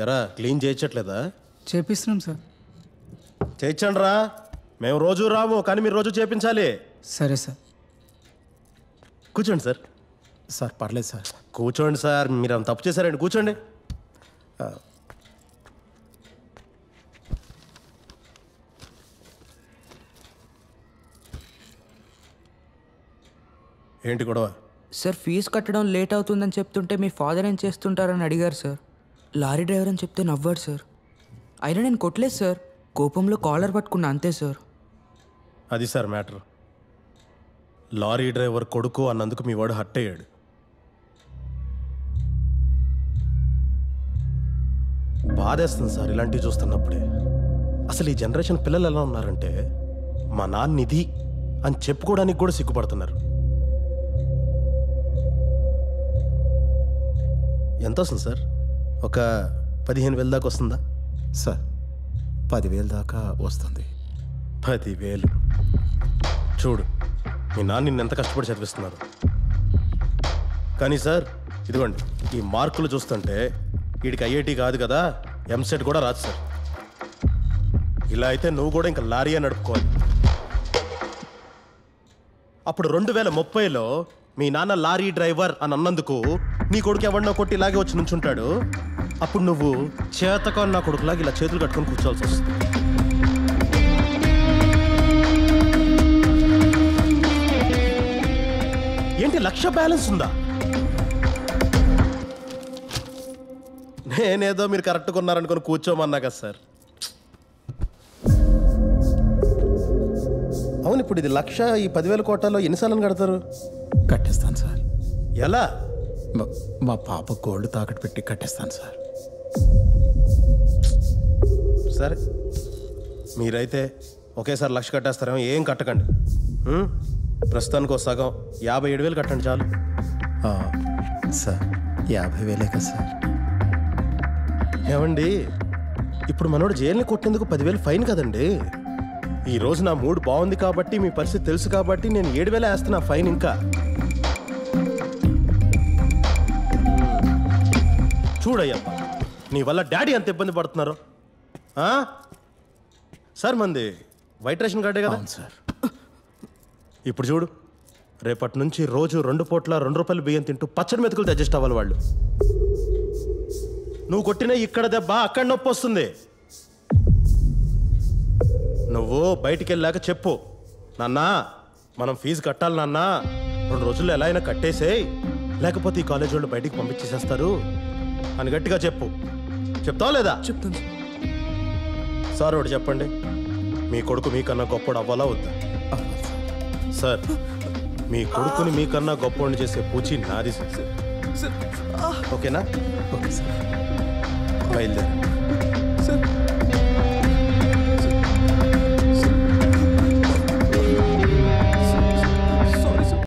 ఎరా clean చేయించట్లేదా? చేపిస్తున్నాం sir. చేయించండి రా, మేము రోజు రాము కానీ మీరు రోజు చేయించాలి. సరే సార్. కూర్చోండి సార్. సార్ పర్లేదు సార్. కూర్చోండి సార్, మీరు అంత తప్పు చేశారండి, కూర్చోండి. ఏంటి గొడవ? సార్ ఫీజు కట్టడం లేట్ అవుతుందని చెప్తుంటే మీ ఫాదర్ ఏం చేస్తుంటారని అడిగారు సార్. లారీ డ్రైవర్ అని చెప్తే నవ్వాడు సార్. అయినా నేను కొట్టలేదు సార్, కోపంలో కాలర్ పట్టుకున్నా అంతే సార్. అది సార్ మ్యాటర్. లారీ డ్రైవర్ కొడుకు అన్నందుకు మీ వాడు హర్ట్ అయ్యాడు. బాధేస్తుంది సార్ ఇలాంటివి చూస్తున్నప్పుడే. అసలు ఈ జనరేషన్ పిల్లలు ఎలా ఉన్నారంటే మా నాన్న ఇది అని చెప్పుకోవడానికి కూడా సిగ్గుపడుతున్నారు. ఎంత వస్తుంది సార్? ఒక 15,000 దాకా వస్తుందా? సార్ 10,000 దాకా వస్తుంది. 10,000 చూడు, మీ నాన్న నిన్ను ఎంత కష్టపడి చదివిస్తున్నారు. కానీ సార్ ఇదిగోండి, ఈ మార్కులు చూస్తుంటే వీడికి ఐఐటి కాదు కదా, ఎంసెట్ కూడా రాదు సార్. ఇలా అయితే నువ్వు కూడా ఇంకా లారీయే నడుపుకోవాలి. అప్పుడు 2030లో మీ నాన్న లారీ డ్రైవర్ అని అన్నందుకు నీ కొడుకు ఎవరినో కొట్టి ఇలాగే వచ్చి నుంచుంటాడు. అప్పుడు నువ్వు చేతగా నా కొడుకులాగా ఇలా చేతులు కట్టుకొని కూర్చోవాల్సి వస్తుంది. ఏంటి 1,00,000 బ్యాలెన్స్ ఉందా? నేనేదో మీరు కరెక్ట్గా ఉన్నారనుకొని కూర్చోమన్నా కదా సార్. అవును, ఇప్పుడు ఇది 1,00,000 ఈ 10,000 కోటాలో ఎన్నిసార్లు కడతారు? కట్టేస్తాను సార్. ఎలా? మా పాప గోల్డ్ తాకట్టు పెట్టి కట్టేస్తాను సార్. సరే, మీరైతే ఒకేసారి 1,00,000 కట్టేస్తారేమో. ఏం కట్టకండి, ప్రస్తుతానికి సగం 57,000 కట్టండి చాలు. సార్ 50,000 కదా సార్. ఏమండి, ఇప్పుడు మనోడు జైలుని కొట్టేందుకు 10,000 ఫైన్ కదండి. ఈ రోజు నా మూడ్ బాగుంది కాబట్టి, మీ పరిస్థితి తెలుసు కాబట్టి నేను 7,000 వేస్తున్నా ఫైన్. ఇంకా చూడయ్యప్ప, నీ వల్ల డాడీ ఎంత ఇబ్బంది పడుతున్నారు. సార్ మంది వైట్ రేషన్ కార్డే కదా సార్. ఇప్పుడు చూడు, రేపటి నుంచి రోజు 2 పూట్ల 2 రూపాయలు బియ్యం తింటూ పచ్చడి మెతుకులు అడ్జస్ట్ అవ్వాలి వాళ్ళు. నువ్వు కొట్టిన ఇక్కడ దెబ్బ అక్కడ నొప్పి వస్తుంది. నువ్వు బయటికి వెళ్ళాక చెప్పు, నాన్నా మనం ఫీజు కట్టాలి నాన్నా, 2 రోజుల్లో ఎలా అయినా కట్టేసేయ్, లేకపోతే ఈ కాలేజ్ వాళ్ళు బయటికి పంపించేసేస్తారు అని గట్టిగా చెప్పు. చెప్తావా లేదా? చెప్తాను సార్. ఒకటి చెప్పండి, మీ కొడుకు మీకన్నా గొప్పడు అవ్వాలా వద్దా? సార్, మీ కొడుకుని మీకన్నా గొప్పవాడిని చేసే పూచి నాది సార్. ఓకేనా? Okay sir. బయలుదేరి.